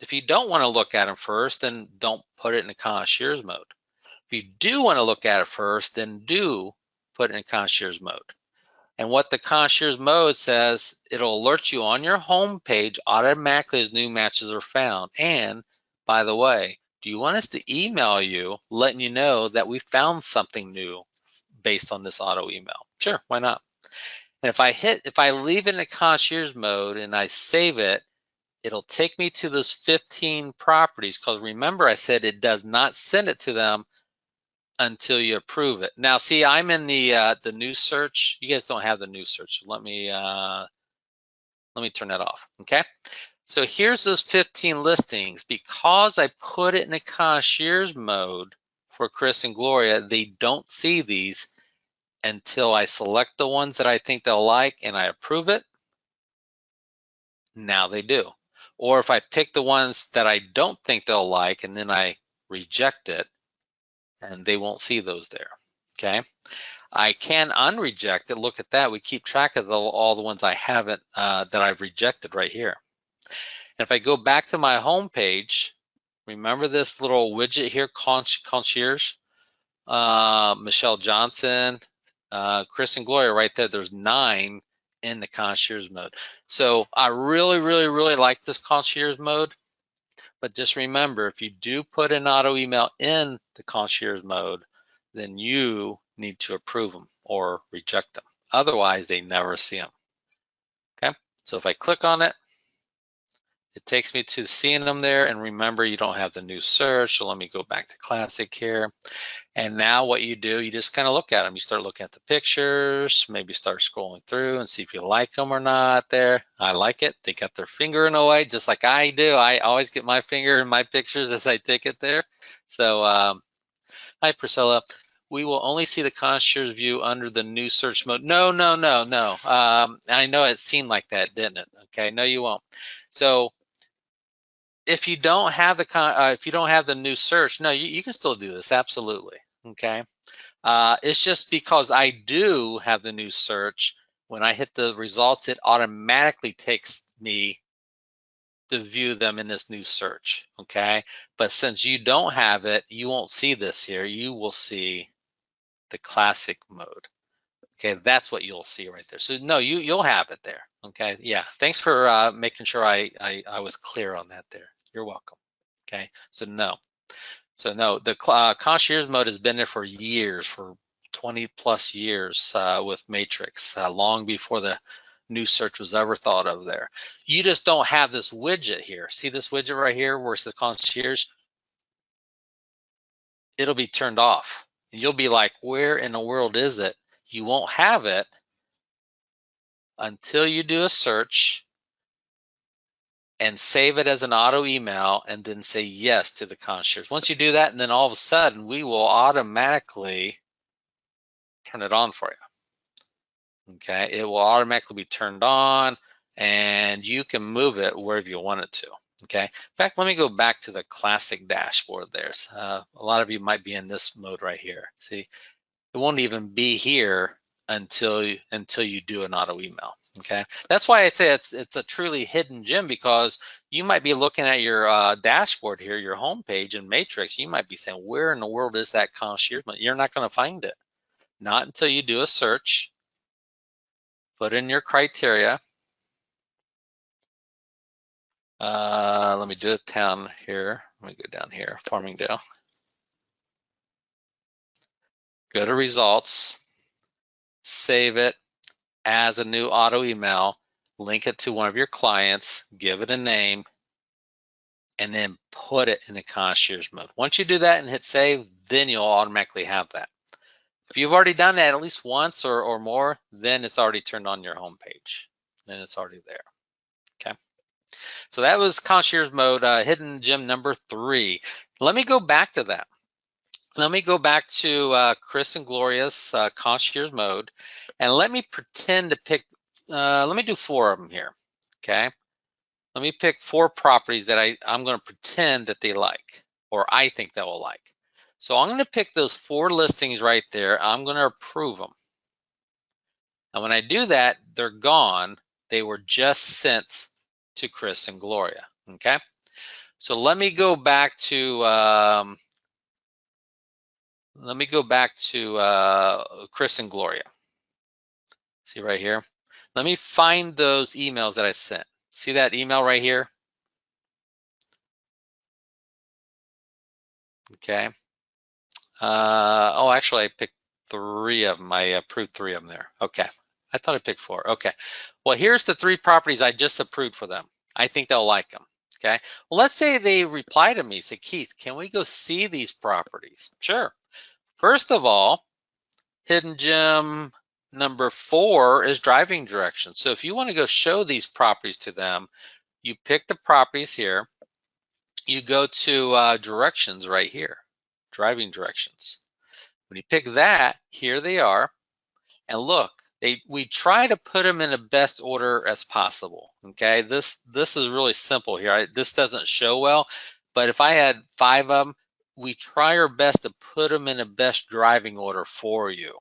If you don't want to look at them first, then don't put it in the concierge mode. If you do want to look at it first, then do put it in concierge mode. And what the concierge mode says, it'll alert you on your home page automatically as new matches are found. And by the way, do you want us to email you letting you know that we found something new based on this auto email? Sure, why not? And if I leave it in the concierge mode and I save it, it'll take me to those 15 properties, because remember I said it does not send it to them until you approve it. Now, see, I'm in the new search. You guys don't have the new search. Let me turn that off. Okay. So here's those 15 listings. Because I put it in a concierge mode for Chris and Gloria, they don't see these until I select the ones that I think they'll like and I approve it. Now they do. Or if I pick the ones that I don't think they'll like and then I reject it, and they won't see those there. Okay. I can unreject it. Look at that. We keep track of all the ones I haven't, that I've rejected right here. And if I go back to my home page, remember this little widget here, concierge, Michelle Johnson, Chris and Gloria right there. There's 9 in the concierge mode. So I really, really, really like this concierge mode. But just remember, if you do put an auto email in the concierge mode, then you need to approve them or reject them. Otherwise, they never see them. Okay, so if I click on it, it takes me to seeing them there. And remember, you don't have the new search. So let me go back to classic here. And now what you do, you just kind of look at them. You start looking at the pictures, maybe start scrolling through and see if you like them or not there. I like it. They got their finger in a way, just like I do. I always get my finger in my pictures as I take it there. So, hi, Priscilla. We will only see the concierge view under the new search mode. No, no, no, no. I know it seemed like that, didn't it? Okay, no, you won't. So if you don't have the new search, no, you can still do this, absolutely. Okay. It's just because I do have the new search, when I hit the results, it automatically takes me to view them in this new search. Okay. But since you don't have it, you won't see this here. You will see the classic mode. Okay, that's what you'll see right there. So no, you'll have it there. Okay, yeah. Thanks for making sure I was clear on that there. You're welcome. Okay, so no, the concierge mode has been there for years, for 20 plus years with Matrix, long before the new search was ever thought of there. You just don't have this widget here. See this widget right here where it says concierge? It'll be turned off. And you'll be like, where in the world is it? You won't have it until you do a search and save it as an auto email and then say yes to the concierge. Once you do that, and then all of a sudden we will automatically turn it on for you. Okay, it will automatically be turned on and you can move it wherever you want it to. Okay, in fact, let me go back to the classic dashboard there. A lot of you might be in this mode right here. See, it won't even be here until you do an auto email. Okay, that's why I say it's a truly hidden gem, because you might be looking at your dashboard here, your home page in Matrix. You might be saying, where in the world is that concierge? You're not going to find it, not until you do a search, put in your criteria. Let me do a town here. Let me go down here, Farmingdale. Go to results, save it as a new auto email, link it to one of your clients, give it a name, and then put it in the concierge mode. Once you do that and hit save, then you'll automatically have that. If you've already done that at least once or more, then it's already turned on your home page. Then it's already there. Okay. So that was concierge mode, hidden gem number 3. Let me go back to that. Let me go back to Chris and Gloria's concierge mode, and let me pretend to pick, let me do 4 of them here, okay? Let me pick 4 properties that I'm going to pretend that they like, or I think they will like. So I'm going to pick those 4 listings right there. I'm going to approve them. And when I do that, they're gone. They were just sent to Chris and Gloria, okay? So let me go back to Chris and Gloria. See right here? Let me find those emails that I sent. See that email right here? Okay. Oh, actually, I picked 3 of them. I approved 3 of them there. Okay. I thought I picked 4. Okay. Well, here's the 3 properties I just approved for them. I think they'll like them. Okay. Well, let's say they reply to me, say, Keith, can we go see these properties? Sure. First of all, hidden gem number 4 is driving directions. So if you want to go show these properties to them, you pick the properties here. You go to directions right here, driving directions. When you pick that, here they are. And look, we try to put them in the best order as possible. Okay, this is really simple here. This doesn't show well, but if I had 5 of them, we try our best to put them in the best driving order for you.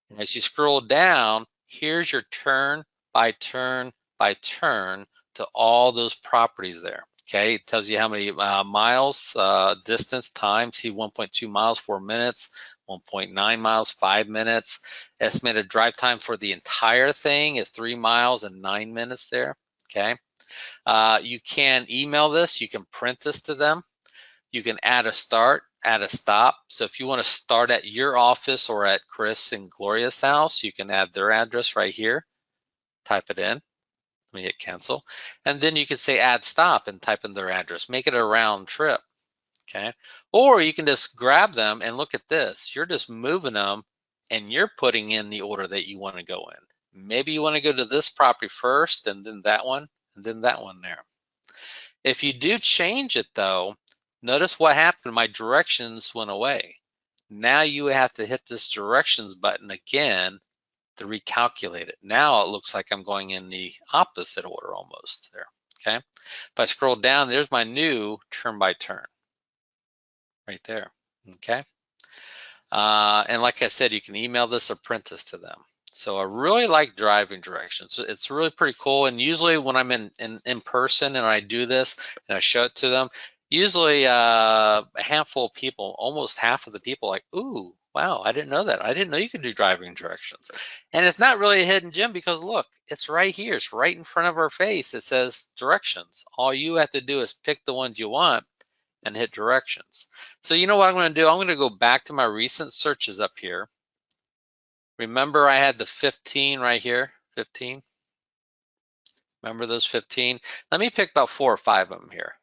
And as you scroll down, here's your turn by turn by turn to all those properties there. Okay, it tells you how many miles, distance, time. See 1.2 miles, 4 minutes, 1.9 miles, 5 minutes. Estimated drive time for the entire thing is 3 miles and 9 minutes there. Okay, you can email this, you can print this to them. You can add a start, add a stop. So if you want to start at your office or at Chris and Gloria's house, you can add their address right here, type it in. Let me hit cancel. And then you can say add stop and type in their address. Make it a round trip, okay? Or you can just grab them and look at this. You're just moving them and you're putting in the order that you want to go in. Maybe you want to go to this property first and then that one and then that one there. If you do change it though, notice what happened. My directions went away. Now you have to hit this directions button again to recalculate it. Now it looks like I'm going in the opposite order almost there, okay? If I scroll down, there's my new turn by turn right there, okay? And like I said, you can email this or print this to them. So I really like driving directions. It's really pretty cool. And usually when I'm in person and I do this and I show it to them, usually a handful of people, almost half of the people like, ooh, wow, I didn't know that. I didn't know you could do driving directions. And it's not really a hidden gem because look, it's right here. It's right in front of our face. It says directions. All you have to do is pick the ones you want and hit directions. So you know what I'm going to do? I'm going to go back to my recent searches up here. Remember I had the 15 right here, 15? Remember those 15? Let me pick about 4 or 5 of them here.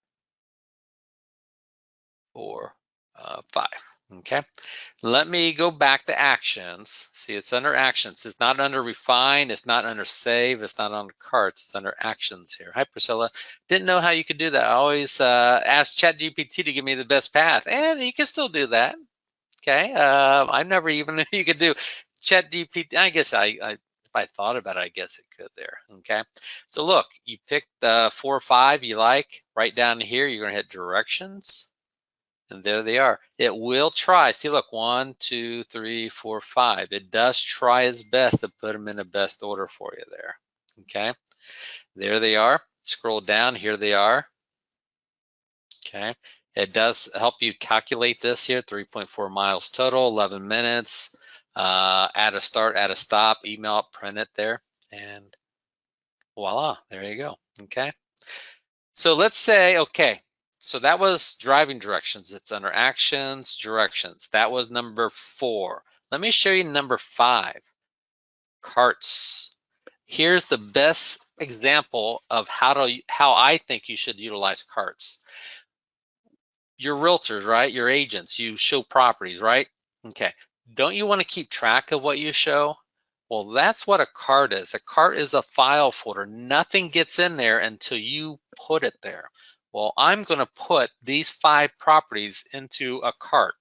4, 5, okay? Let me go back to actions. See, it's under actions. It's not under refine, it's not under save, it's not under carts, it's under actions here. Hi, Priscilla. Didn't know how you could do that. I always ask ChatGPT to give me the best path, and you can still do that, okay? I never even knew you could do ChatGPT. I guess if I thought about it, I guess it could there, okay? So look, you pick the 4 or 5 you like. Right down here, you're gonna hit directions. And there they are. It will try. See, look, 1, 2, 3, 4, 5. It does try its best to put them in the best order for you there. Okay, there they are. Scroll down. Here they are. Okay, it does help you calculate this here. 3.4 miles total, 11 minutes. Add a start, add a stop, email it, print it there, and voila, there you go. Okay, so let's say, okay. So that was driving directions. It's under actions, directions. That was number 4. Let me show you number 5, carts. Here's the best example of how I think you should utilize carts. Your realtors, right? Your agents, you show properties, right? Okay. Don't you want to keep track of what you show? Well, that's what a cart is. A cart is a file folder. Nothing gets in there until you put it there. Well, I'm going to put these 5 properties into a cart.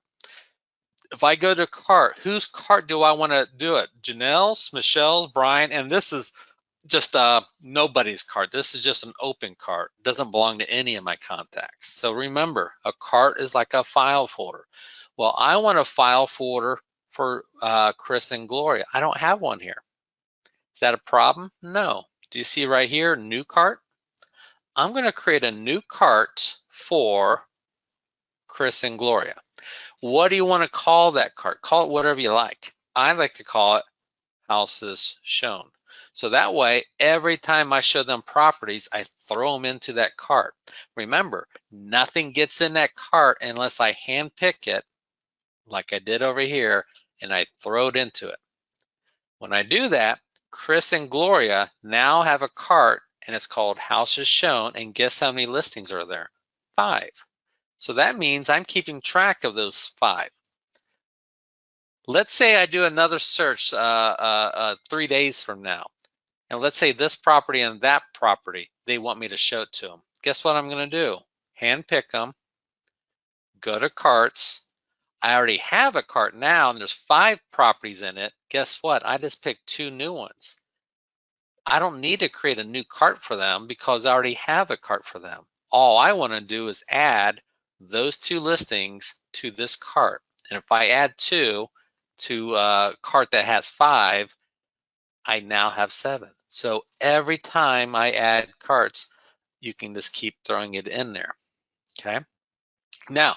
If I go to cart, whose cart do I want to do it? Janelle's, Michelle's, Brian, and this is just nobody's cart. This is just an open cart. It doesn't belong to any of my contacts. So remember, a cart is like a file folder. Well, I want a file folder for Chris and Gloria. I don't have one here. Is that a problem? No. Do you see right here, new cart? I'm going to create a new cart for Chris and Gloria. What do you want to call that cart? Call it whatever you like. I like to call it houses shown. So that way, every time I show them properties, I throw them into that cart. Remember, nothing gets in that cart unless I hand pick it, like I did over here, and I throw it into it. When I do that, Chris and Gloria now have a cart and it's called houses shown, and guess how many listings are there? 5. So that means I'm keeping track of those 5. Let's say I do another search 3 days from now, and let's say this property and that property, they want me to show it to them. Guess what I'm going to do? Hand pick them, go to carts. I already have a cart now, and there's 5 properties in it. Guess what? I just picked 2 new ones. I don't need to create a new cart for them because I already have a cart for them. All I want to do is add those 2 listings to this cart. And if I add 2 to a cart that has 5, I now have 7. So every time I add carts, you can just keep throwing it in there. Okay. Now,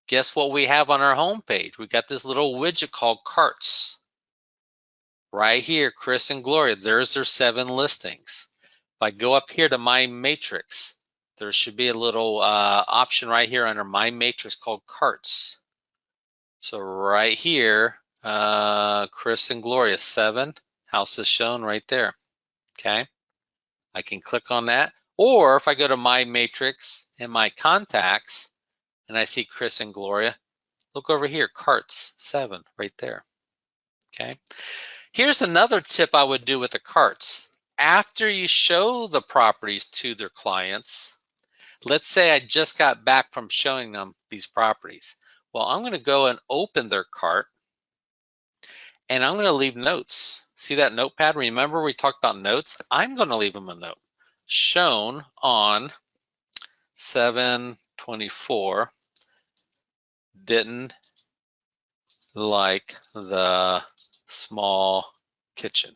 guess what we have on our home page? We got this little widget called carts. Right here, Chris and Gloria, there's their 7 listings. If I go up here to My Matrix, there should be a little option right here under My Matrix called Carts. So right here, Chris and Gloria, 7 houses shown right there. Okay, I can click on that. Or if I go to My Matrix and My Contacts, and I see Chris and Gloria, look over here, Carts, 7 right there. Okay. Here's another tip I would do with the carts. After you show the properties to their clients, let's say I just got back from showing them these properties. Well, I'm going to go and open their cart, and I'm going to leave notes. See that notepad? Remember we talked about notes? I'm going to leave them a note. Shown on 7/24, didn't like the small kitchen.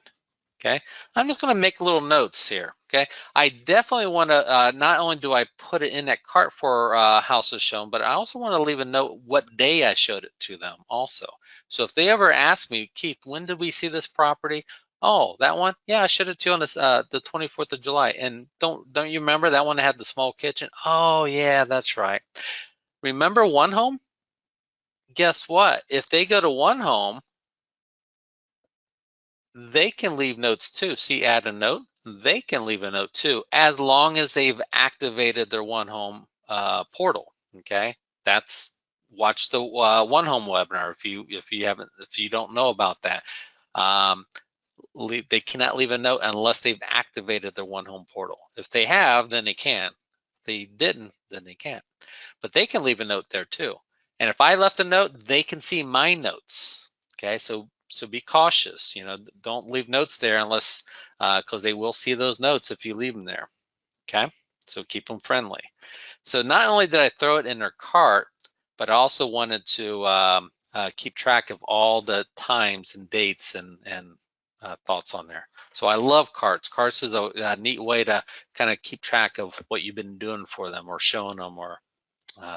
Okay, I'm just going to make little notes here. Okay, I definitely want to not only do I put it in that cart for houses shown, but I also want to leave a note what day I showed it to them also. So if they ever ask me, Keith, when did we see this property? Oh, that one? Yeah, I showed it to you on this, the 24th of July. And don't you remember that one that had the small kitchen? Oh yeah, that's right. Remember One Home? Guess what? If they go to One Home, they can leave notes too. See, add a note. They can leave a note too, as long as they've activated their One Home portal. Okay, that's watch the One Home webinar if you don't know about that. They cannot leave a note unless they've activated their One Home portal. If they have, then they can. If they didn't, then they can't. But they can leave a note there too. And if I left a note, they can see my notes. Okay, so be cautious. Don't leave notes there unless because they will see those notes if you leave them there. Okay, so keep them friendly. So not only did I throw it in their cart, but I also wanted to keep track of all the times and dates and thoughts on there. So I love carts. Carts is a neat way to kind of keep track of what you've been doing for them or showing them or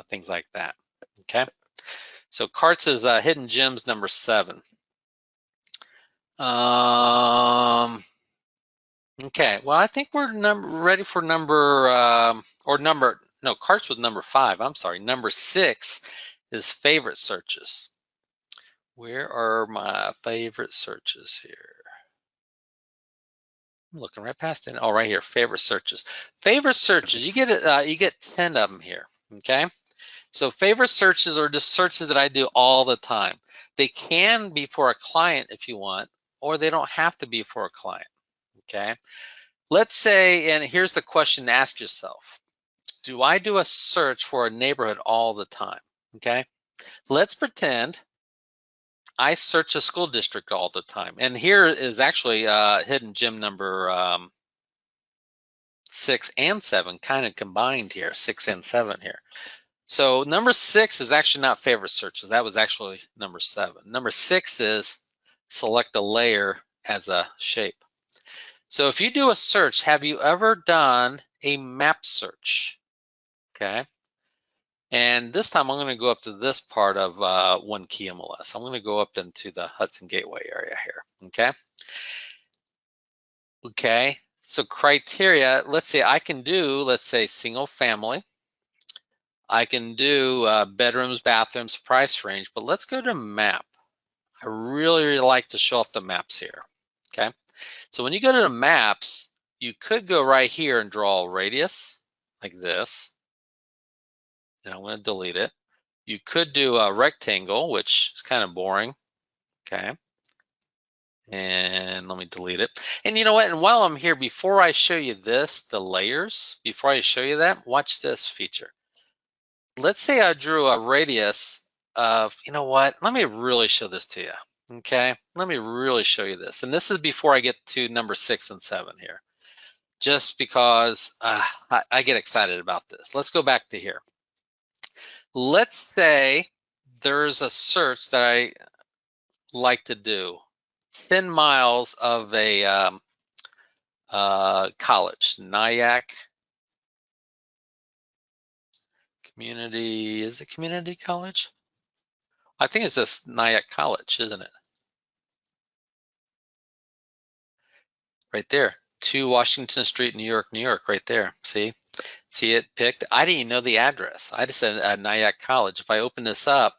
things like that. Okay, so carts is hidden gems number 7. Okay, well, I think we're ready for carts was number 5. I'm sorry. Number 6 is favorite searches. Where are my favorite searches here? I'm looking right past it. Oh, right here, favorite searches. Favorite searches, you get 10 of them here, okay? So favorite searches are just searches that I do all the time. They can be for a client if you want, or they don't have to be for a client, okay? Let's say, and here's the question to ask yourself. Do I do a search for a neighborhood all the time, okay? Let's pretend I search a school district all the time. And here is actually hidden gem number 6 and 7 kind of combined here, 6 and 7 here. So number 6 is actually not favorite searches. That was actually number 7. Number 6 is select a layer as a shape. So if you do a search, have you ever done a map search? Okay. And this time I'm going to go up to this part of OneKey MLS. I'm going to go up into the Hudson Gateway area here. Okay. Okay. So criteria, let's say single family. I can do bedrooms, bathrooms, price range, but let's go to map. I really like to show off the maps here. Okay. So when you go to the maps, You could go right here and draw a radius like this. And I'm going to delete it. You could do a rectangle, which is kind of boring. Okay. And let me delete it. And you know what? And while I'm here, before I show you this, the layers, before I show you that, watch this feature. Let's say I drew a radius of, you know what? Let me really show this to you. Okay. Let me really show you this. And this is before I get to number 6 and 7 here, just because I get excited about this. Let's go back to here. Let's say there's a search that I like to do. 10 miles of a college, Nyack Community, is it community college? I think it's just Nyack College, isn't it? Right there, 2 Washington Street, New York, New York, right there. See it picked? I didn't even know the address. I just said Nyack College. If I open this up,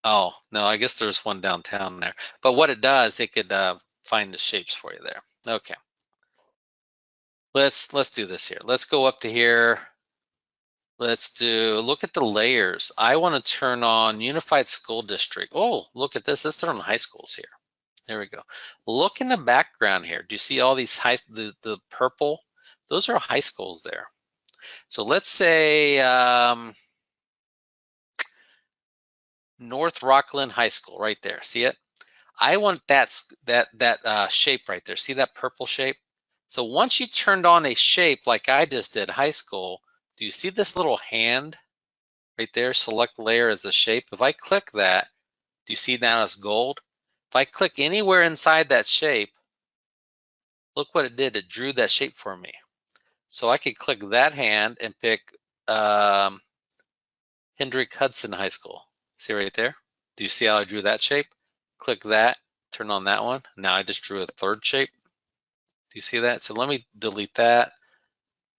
oh, no, I guess there's one downtown there. But what it does, it could find the shapes for you there. Okay. Let's do this here. Let's go up to here. Let's look at the layers. I want to turn on Unified School District. Oh, look at this. Let's turn on high schools here. There we go. Look in the background here. Do you see all these the purple? Those are high schools there. So let's say North Rockland High School right there. See it? I want that shape right there. See that purple shape? So once you turned on a shape like I just did, high school, do you see this little hand right there? Select layer as a shape. If I click that, do you see now it's gold? If I click anywhere inside that shape, look what it did. It drew that shape for me. So I could click that hand and pick Hendrick Hudson High School. See right there? Do you see how I drew that shape? Click that, turn on that one. Now I just drew a third shape. Do you see that? So let me delete that.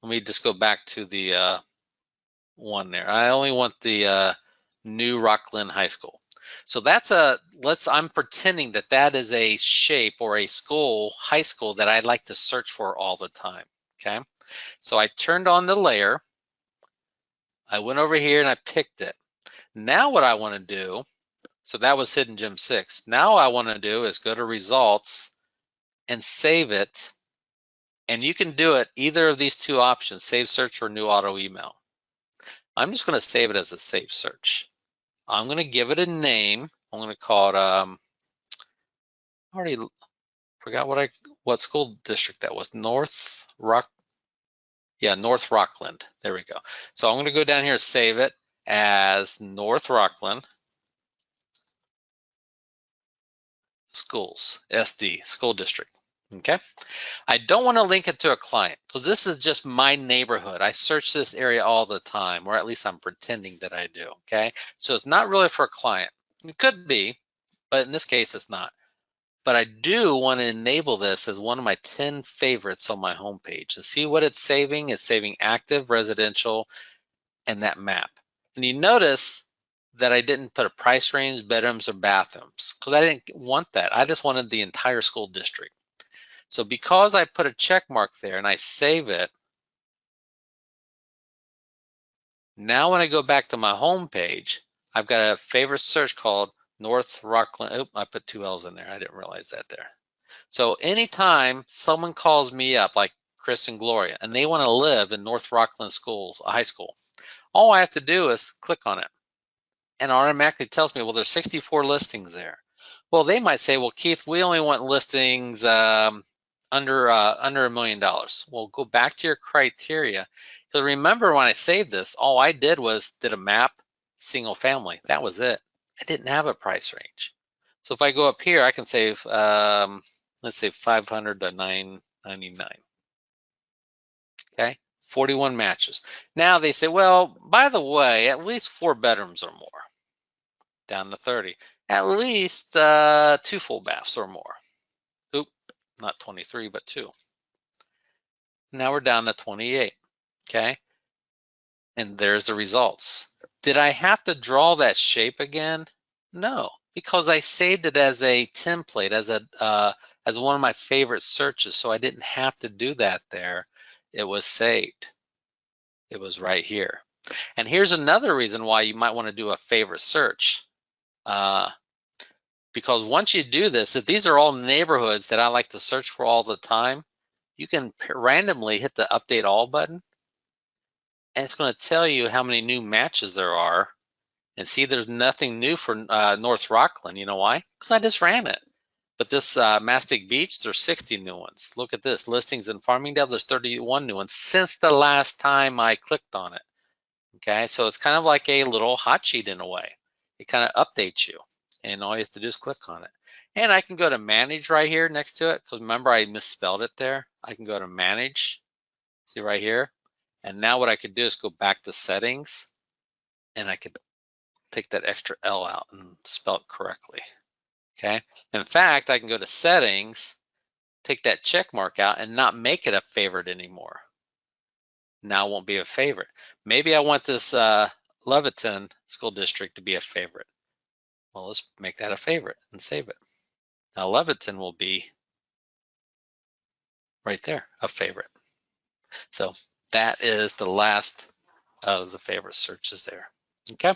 Let me just go back to the one there. I only want the New Rockland High School. So that's I'm pretending that that is a shape or a school, high school that I'd like to search for all the time, okay? So I turned on the layer. I went over here and I picked it. Now what I want to do, so that was Hidden Gem 6. Now I want to do is go to Results and save it. And you can do it either of these 2 options, Save Search or New Auto Email. I'm just going to save it as a Save Search. I'm going to give it a name. I'm going to call it, I already forgot what school district that was. North Rockland. There we go. So I'm going to go down here and save it as North Rockland Schools, SD, school district. Okay. I don't want to link it to a client because this is just my neighborhood. I search this area all the time, or at least I'm pretending that I do. Okay. So it's not really for a client. It could be, but in this case, it's not. But I do want to enable this as one of my 10 favorites on my homepage and see what it's saving. It's saving active, residential, and that map. And you notice that I didn't put a price range, bedrooms, or bathrooms because I didn't want that. I just wanted the entire school district. So because I put a check mark there and I save it, now when I go back to my home page, I've got a favorite search called North Rockland. Oh, I put 2 L's in there. I didn't realize that there. So anytime someone calls me up, like Chris and Gloria, and they want to live in North Rockland schools, a high school, all I have to do is click on it. And it automatically tells me, well, there's 64 listings there. Well, they might say, well, Keith, we only want listings under $1 million. Well, go back to your criteria. So remember when I saved this, all I did was did a map, single family. That was it. I didn't have a price range. So if I go up here, I can save, let's say 500 to 999. Okay, 41 matches. Now they say, well, by the way, at least 4 bedrooms or more. Down to 30. At least 2 full baths or more. Oop, not 23, but 2. Now we're down to 28, okay? And there's the results. Did I have to draw that shape again? No, because I saved it as a template, as as one of my favorite searches, so I didn't have to do that there. It was saved. It was right here. And here's another reason why you might want to do a favorite search. Because once you do this, if these are all neighborhoods that I like to search for all the time, you can randomly hit the update all button, and it's going to tell you how many new matches there are. And see, there's nothing new for North Rockland. You know why? Because I just ran it. But this Mastic Beach, there's 60 new ones. Look at this, listings in Farmingdale, there's 31 new ones since the last time I clicked on it. Okay, so it's kind of like a little hot sheet in a way. It kind of updates you, and all you have to do is click on it. And I can go to manage right here next to it, because remember I misspelled it there. I can go to manage, see right here. And now what I could do is go back to settings, and I could take that extra L out and spell it correctly. Okay. In fact, I can go to settings, take that check mark out, and not make it a favorite anymore. Now it won't be a favorite. Maybe I want this Leviton School District to be a favorite. Well, let's make that a favorite and save it. Now Leviton will be right there, a favorite. So that is the last of the favorite searches there. Okay.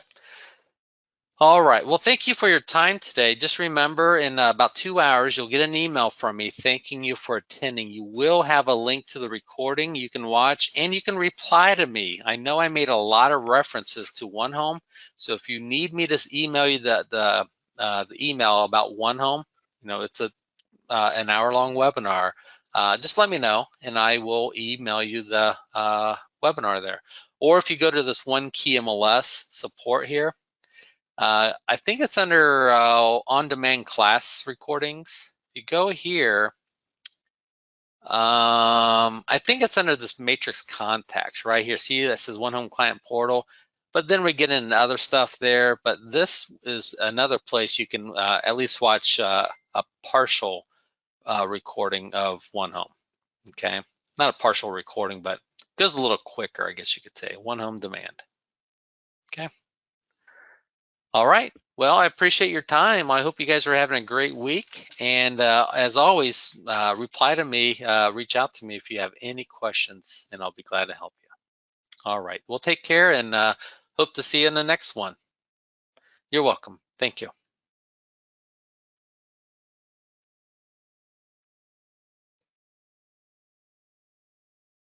All right, well, thank you for your time today. Just remember, in about 2 hours, you'll get an email from me thanking you for attending. You will have a link to the recording you can watch, and you can reply to me. I know I made a lot of references to OneHome, so if you need me to email you the email about OneHome, you know, it's an hour-long webinar, just let me know, and I will email you the webinar there. Or if you go to this OneKey MLS support here, I think it's under on-demand class recordings. If you go here, I think it's under this matrix contacts right here. See, that says OneHome Client Portal, but then we get into other stuff there. But this is another place you can at least watch a partial recording of OneHome. Okay, not a partial recording, but it goes a little quicker, I guess you could say. OneHome Demand. Okay. All right. Well, I appreciate your time. I hope you guys are having a great week. And as always, reply to me, reach out to me if you have any questions, and I'll be glad to help you. All right. Well, take care, and hope to see you in the next one. You're welcome. Thank you.